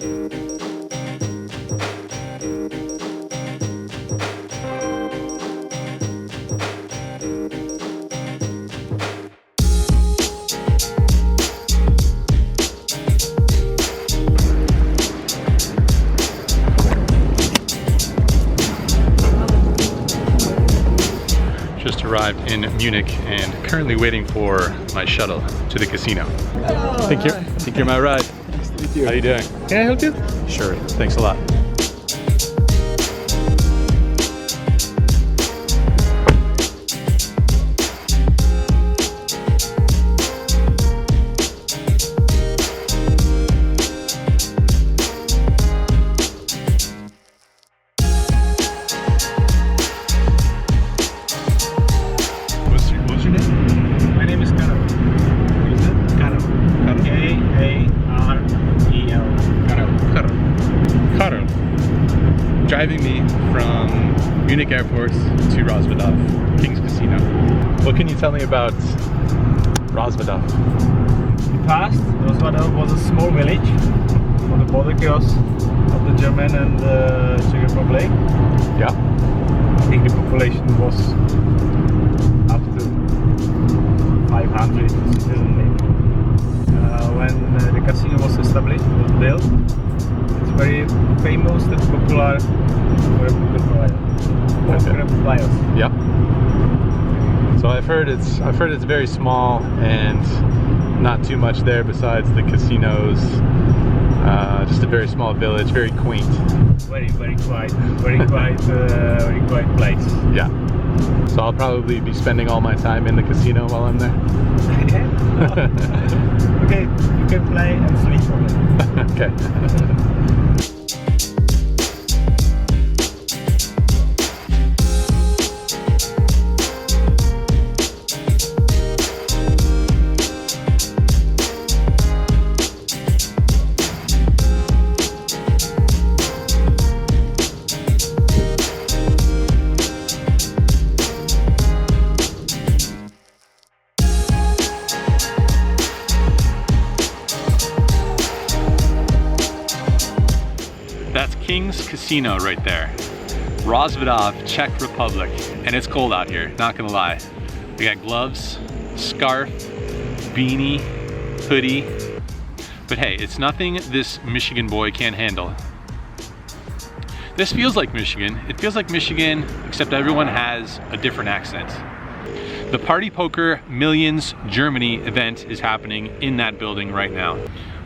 Just arrived in Munich and currently waiting for my shuttle to the casino. Hello. Think you're my ride. Nice to meet you. How you doing? Can I help you? Sure. Thanks a lot. What's your name? My name is Karel. What is it? Karel. K-A-R-E-L. Karel. Driving me from Munich Airport to Rosvadov, King's Casino. What can you tell me about Rosvadov? In the past, Rosvadov was a small village on the border cross of the German and Czech Republic. Yeah. I think the population was up to 500 citizens maybe. When the casino was established, was built, it's very famous and popular for poker players. Yeah. So I've heard it's very small and not too much there besides the casinos. Just a very small village, very quaint. Very quiet, very quiet place. Yeah. So I'll probably be spending all my time in the casino while I'm there. Okay, you can play and sleep on it. Okay. That's King's Casino right there. Rosvadov, Czech Republic. And it's cold out here, not gonna lie. We got gloves, scarf, beanie, hoodie. But hey, it's nothing this Michigan boy can't handle. This feels like Michigan. It feels like Michigan, except everyone has a different accent. The Party Poker Millions Germany event is happening in that building right now.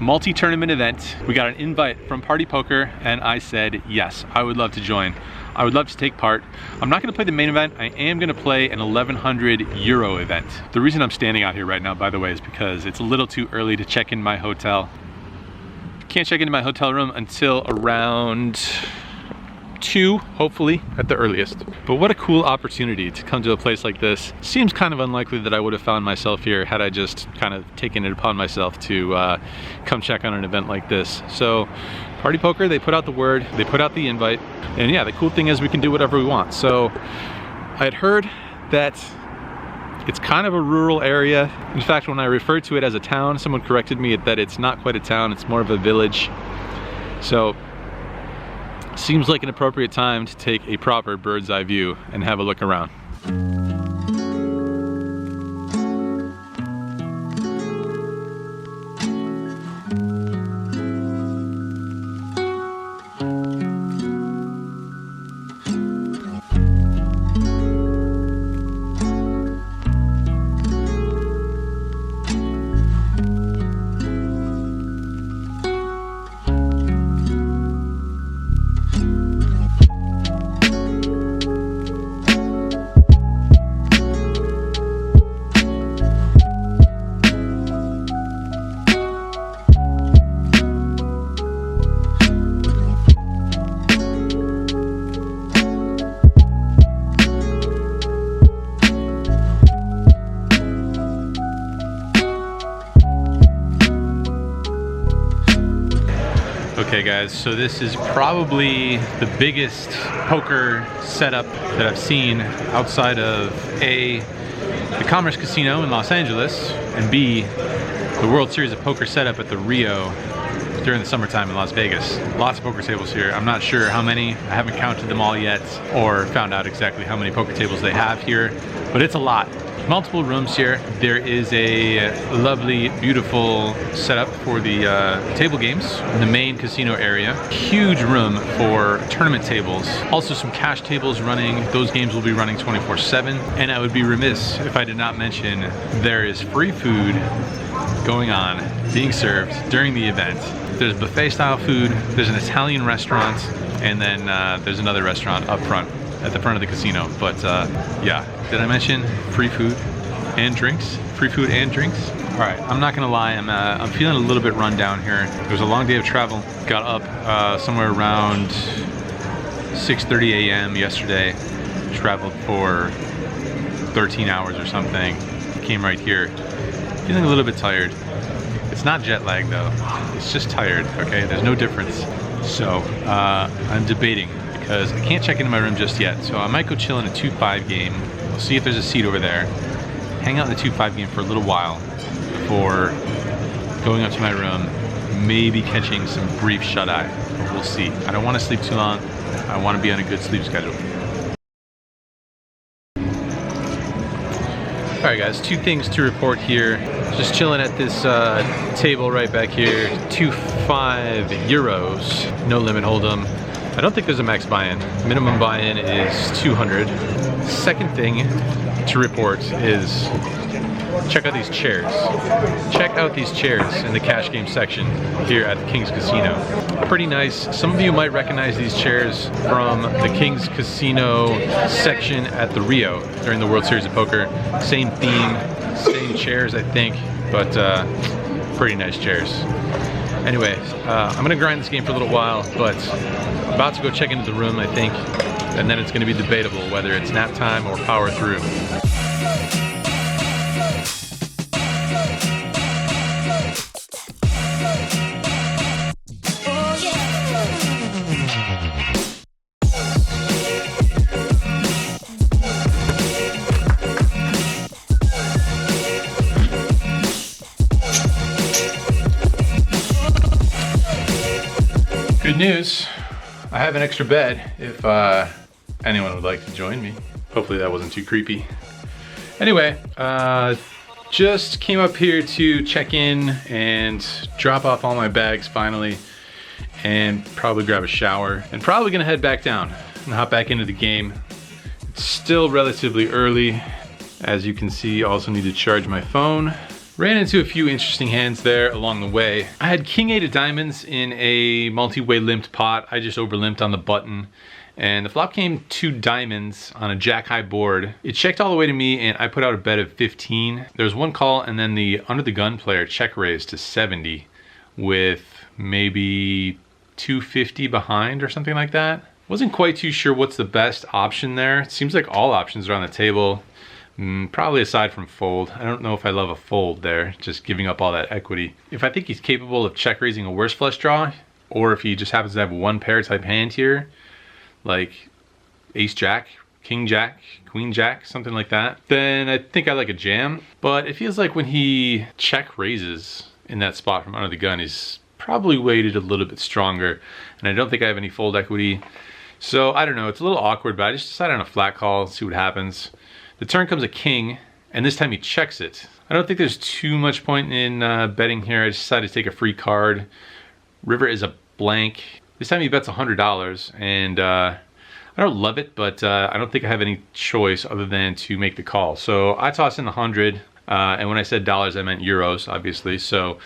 Multi-tournament event. We got an invite from Party Poker and I said yes, I would love to join. I would love to take part. I'm not gonna play the main event. I am gonna play an 1100 euro event. The reason I'm standing out here right now, by the way, is because it's a little too early to check in my hotel. Can't check into my hotel room until around 2, hopefully, at the earliest. But what a cool opportunity to come to a place like this. Seems kind of unlikely that I would have found myself here had I just kind of taken it upon myself to come check on an event like this. So Party Poker, they put out the word, they put out the invite, and yeah, the cool thing is we can do whatever we want. So I had heard that it's kind of a rural area. In fact, when I referred to it as a town, someone corrected me that it's not quite a town, it's more of a village. So seems like an appropriate time to take a proper bird's eye view and have a look around. Okay guys, so this is probably the biggest poker setup that I've seen outside of A, the Commerce Casino in Los Angeles, and B, the World Series of Poker setup at the Rio during the summertime in Las Vegas. Lots of poker tables here. I'm not sure how many. I haven't counted them all yet or found out exactly how many poker tables they have here, but it's a lot. Multiple rooms here. There is a lovely, beautiful setup for the table games in the main casino area. Huge room for tournament tables. Also some cash tables running. Those games will be running 24/7. And I would be remiss if I did not mention there is free food going on, being served during the event. There's buffet style food, there's an Italian restaurant, and then there's another restaurant up front at the front of the casino. But yeah, did I mention free food and drinks? Free food and drinks. All right, I'm not gonna lie, I'm feeling a little bit run down here. It was a long day of travel. Got up somewhere around 6:30 a.m. yesterday. Traveled for 13 hours or something. Came right here. Feeling a little bit tired. It's not jet lag though. It's just tired, okay? There's no difference. So I'm debating, because I can't check into my room just yet. So I might go chill in a 2-5 game. We'll see if there's a seat over there. Hang out in the 2-5 game for a little while before going up to my room, maybe catching some brief shut-eye. We'll see. I don't want to sleep too long. I want to be on a good sleep schedule. Alright guys, two things to report here. Just chilling at this table right back here. 2.5 euros, no limit hold'em. I don't think there's a max buy-in. Minimum buy-in is 200. Second thing to report is check out these chairs. Check out these chairs in the cash game section here at the King's Casino. Pretty nice. Some of you might recognize these chairs from the King's Casino section at the Rio during the World Series of Poker. Same theme, same chairs I think, but pretty nice chairs. Anyway, I'm gonna grind this game for a little while, but about to go check into the room I think, and then it's gonna be debatable whether it's nap time or power through. Good news, I have an extra bed if anyone would like to join me. Hopefully that wasn't too creepy. Anyway, just came up here to check in and drop off all my bags finally, and probably grab a shower, and probably gonna head back down and hop back into the game. It's still relatively early. As you can see, also need to charge my phone. Ran into a few interesting hands there along the way. I had king 8 of diamonds in a multi-way limped pot. I just over limped on the button, and the flop came 2 diamonds on a jack high board. It checked all the way to me, and I put out a bet of 15. There was one call, and then the under the gun player check raised to 70 with maybe 250 behind or something like that. Wasn't quite too sure what's the best option there. It seems like all options are on the table. Probably aside from fold. I don't know if I love a fold there, just giving up all that equity. If I think he's capable of check raising a worse flush draw, or if he just happens to have a one pair type hand here, like ace jack, king jack, queen jack, something like that, then I think I like a jam. But it feels like when he check raises in that spot from under the gun, he's probably weighted a little bit stronger, and I don't think I have any fold equity. So I don't know, it's a little awkward, but I just decided on a flat call, see what happens. The turn comes a king, and this time he checks it. I don't think there's too much point in betting here. I decided to take a free card. River is a blank. This time he bets $100, and I don't love it, but I don't think I have any choice other than to make the call. So I toss in 100, and when I said dollars, I meant euros, obviously. So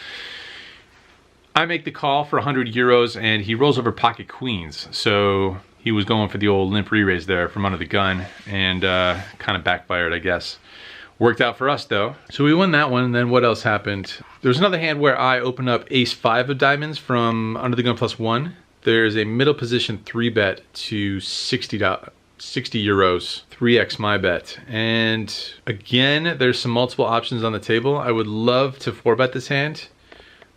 I make the call for 100 euros, and he rolls over pocket queens. So he was going for the old limp re-raise there from under the gun, and kind of backfired, I guess. Worked out for us though. So we won that one, and then what else happened? There's another hand where I opened up ace 5 of diamonds from under the gun +1. There's a middle position 3-bet to 60 euros, 3x my bet. And again, there's some multiple options on the table. I would love to 4-bet this hand,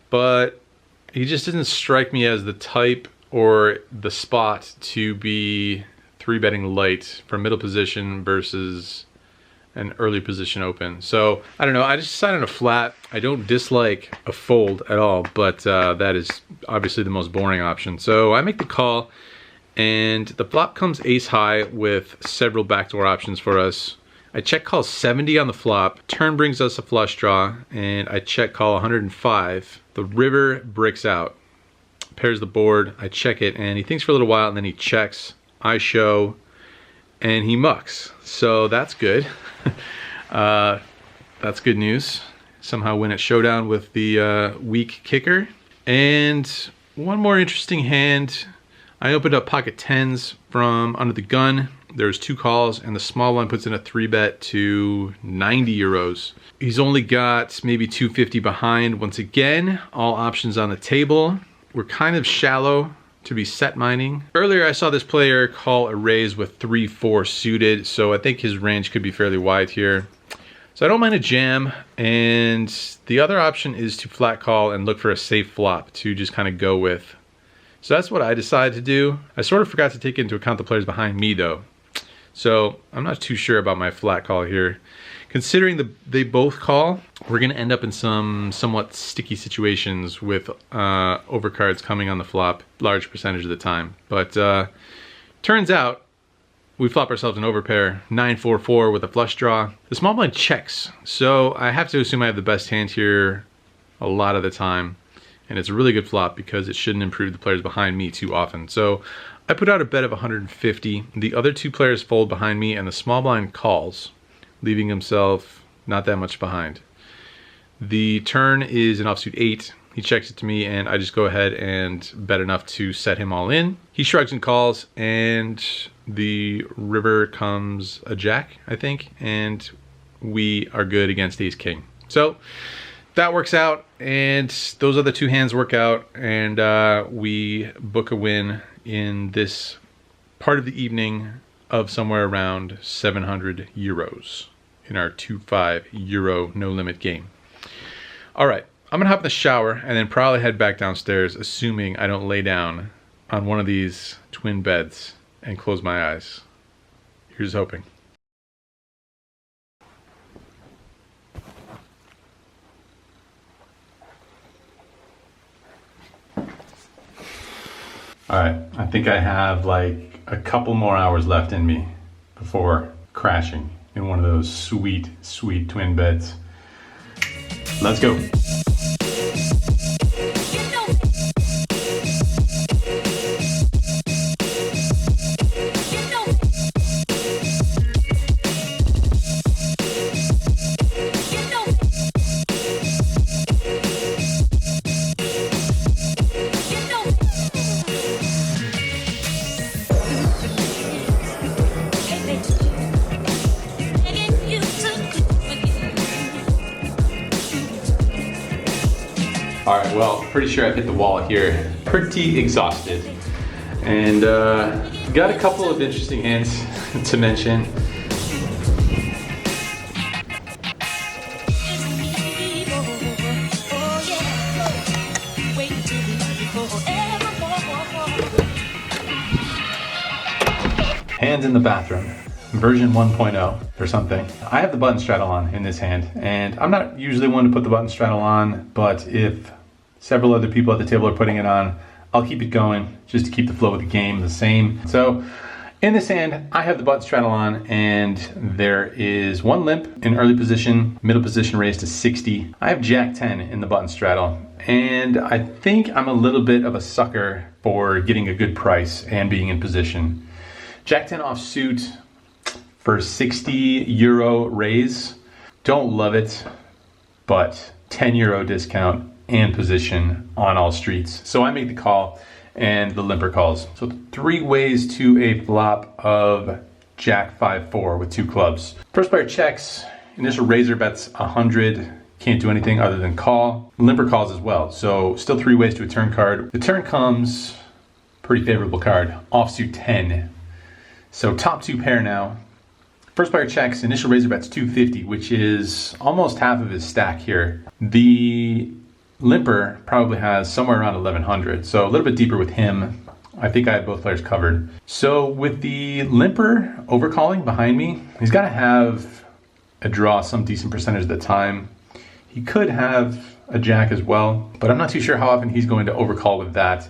but he just didn't strike me as the type or the spot to be 3-betting light from middle position versus an early position open. So I don't know, I just decided on a flat. I don't dislike a fold at all, but that is obviously the most boring option. So I make the call, and the flop comes ace high with several backdoor options for us. I check call 70 on the flop, turn brings us a flush draw, and I check call 105. The river bricks out, pairs the board, I check it, and he thinks for a little while, and then he checks, I show, and he mucks. So that's good. That's good news. Somehow win at showdown with the weak kicker. And one more interesting hand. I opened up pocket tens from under the gun. There's 2 calls, and the small one puts in a 3-bet to 90 euros. He's only got maybe 250 behind. Once again, all options on the table. We're kind of shallow to be set mining. Earlier I saw this player call a raise with 3-4 suited, so I think his range could be fairly wide here. So I don't mind a jam, and the other option is to flat call and look for a safe flop to just kind of go with. So that's what I decided to do. I sort of forgot to take into account the players behind me though. So I'm not too sure about my flat call here. Considering they both call, we're gonna end up in some somewhat sticky situations with overcards coming on the flop large percentage of the time. But turns out we flop ourselves an overpair, 9-4-4 with a flush draw. The small blind checks, so I have to assume I have the best hand here a lot of the time. And it's a really good flop because it shouldn't improve the players behind me too often. So I put out a bet of 150. The other 2 players fold behind me, and the small blind calls, leaving himself not that much behind. The turn is an offsuit 8. He checks it to me, and I just go ahead and bet enough to set him all in. He shrugs and calls, and the river comes a jack, I think, and we are good against ace king. So that works out, and those other 2 hands work out, and we book a win in this part of the evening of somewhere around 700 euros in our 2-5 euro no limit game. All right, I'm gonna hop in the shower and then probably head back downstairs, assuming I don't lay down on one of these twin beds and close my eyes. Here's hoping. All right, I think I have like a couple more hours left in me before crashing in one of those sweet, sweet twin beds. Let's go. All right, well, pretty sure I've hit the wall here. Pretty exhausted. And got a couple of interesting hands to mention. Hands in the bathroom, version 1.0 or something. I have the button straddle on in this hand, and I'm not usually one to put the button straddle on, but if several other people at the table are putting it on, I'll keep it going just to keep the flow of the game the same. So in this hand, I have the button straddle on, and there is 1 limp in early position, middle position raised to 60. I have Jack 10 in the button straddle, and I think I'm a little bit of a sucker for getting a good price and being in position. Jack 10 offsuit for 60 euro raise. Don't love it, but 10 euro discount and position on all streets. So I make the call and the limper calls. So 3 ways to a flop of Jack 5-4 with 2 clubs. First player checks, initial raiser bets 100, can't do anything other than call. Limper calls as well, so still 3 ways to a turn card. The turn comes, pretty favorable card, offsuit 10. So top 2 pair now. First player checks, initial raiser bets 250, which is almost half of his stack here. The limper probably has somewhere around 1100, so a little bit deeper with him. I think I had both players covered. So with the limper overcalling behind me, he's got to have a draw some decent percentage of the time. He could have a jack as well, but I'm not too sure how often he's going to overcall with that.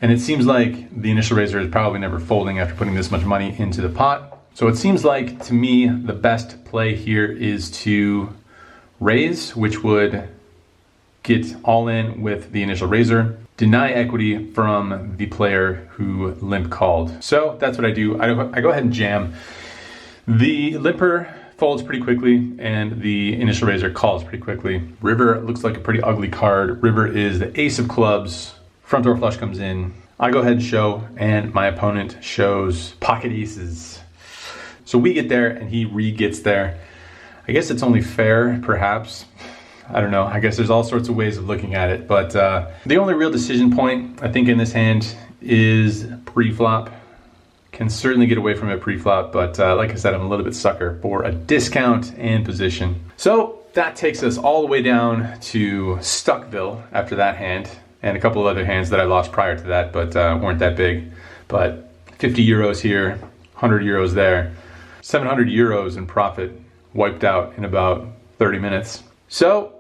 And it seems like the initial raiser is probably never folding after putting this much money into the pot. So it seems like, to me, the best play here is to raise, which would get all in with the initial raiser, deny equity from the player who limp called. So that's what I do. I go ahead and jam. The limper folds pretty quickly and the initial raiser calls pretty quickly. River looks like a pretty ugly card. River is the ace of clubs. Front door flush comes in. I go ahead and show, and my opponent shows pocket aces. So we get there and he re-gets there. I guess it's only fair, perhaps. I don't know. I guess there's all sorts of ways of looking at it. But the only real decision point, I think, in this hand is pre-flop. Can certainly get away from it pre-flop, but like I said, I'm a little bit sucker for a discount and position. So that takes us all the way down to Stuckville after that hand, and a couple of other hands that I lost prior to that, but weren't that big. But 50 euros here, 100 euros there, 700 euros in profit wiped out in about 30 minutes. So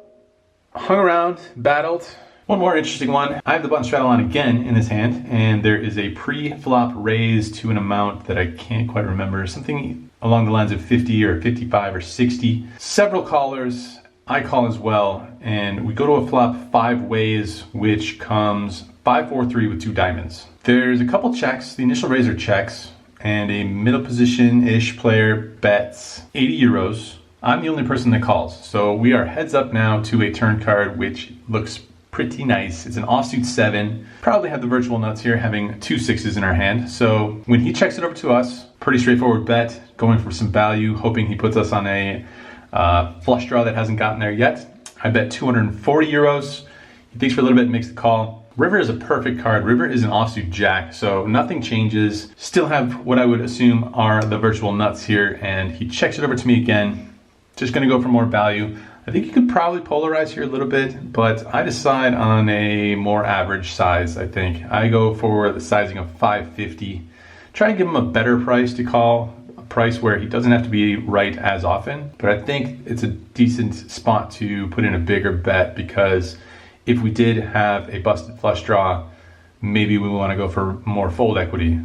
hung around, battled. One more interesting one. I have the button straddle on again in this hand, and there is a pre-flop raise to an amount that I can't quite remember. Something along the lines of 50 or 55 or 60. Several callers. I call as well, and we go to a flop 5 ways, which comes 5-4-3 with 2 diamonds. There's a couple checks. The initial raiser checks, and a middle position-ish player bets 80 euros. I'm the only person that calls, so we are heads up now to a turn card, which looks pretty nice. It's an offsuit 7. Probably have the virtual nuts here, having 2 6s in our hand. So when he checks it over to us, pretty straightforward bet, going for some value, hoping he puts us on a flush draw that hasn't gotten there yet. I bet 240 euros. He thinks for a little bit and makes the call. River is a perfect card. River is an offsuit jack, so nothing changes. Still have what I would assume are the virtual nuts here, and he checks it over to me again. Just gonna go for more value. I think you could probably polarize here a little bit, but I decide on a more average size, I think. I go for the sizing of 550. Try and give him a better price to call, a price where he doesn't have to be right as often. But I think it's a decent spot to put in a bigger bet, because if we did have a busted flush draw, maybe we want to go for more fold equity.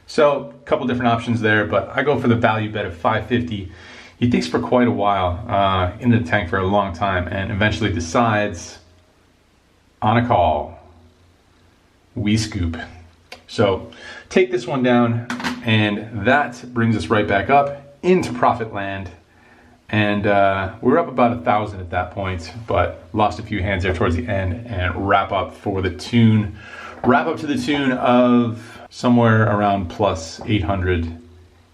So a couple different options there, but I go for the value bet of 550. He thinks for quite a while, in the tank for a long time, and eventually decides on a call. We scoop. So take this one down, and that brings us right back up into profit land. And we're up about 1,000 at that point, but lost a few hands there towards the end, and wrap up to the tune of somewhere around plus 800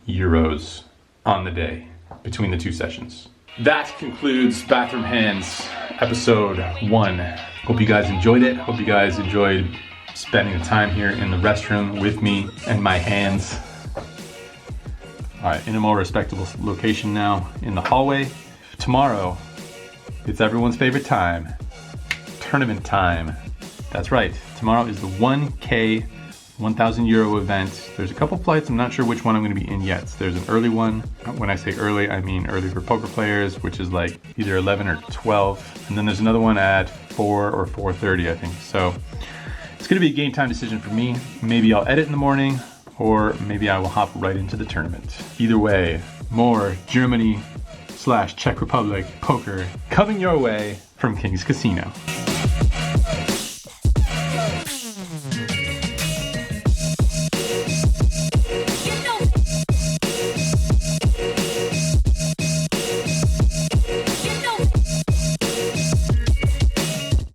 euros on the day between the 2 sessions. That concludes Bathroom Hands episode 1. Hope you guys enjoyed it. Hope you guys enjoyed spending the time here in the restroom with me and my hands. All right, in a more respectable location now in the hallway. Tomorrow, it's everyone's favorite time, tournament time. That's right, tomorrow is the 1K 1,000 euro event. There's a couple flights, I'm not sure which one I'm gonna be in yet. There's an early one. When I say early, I mean early for poker players, which is like either 11 or 12. And then there's another one at 4 or 4:30, I think. So it's gonna be a game time decision for me. Maybe I'll edit in the morning, or maybe I will hop right into the tournament. Either way, more Germany / Czech Republic poker coming your way from King's Casino.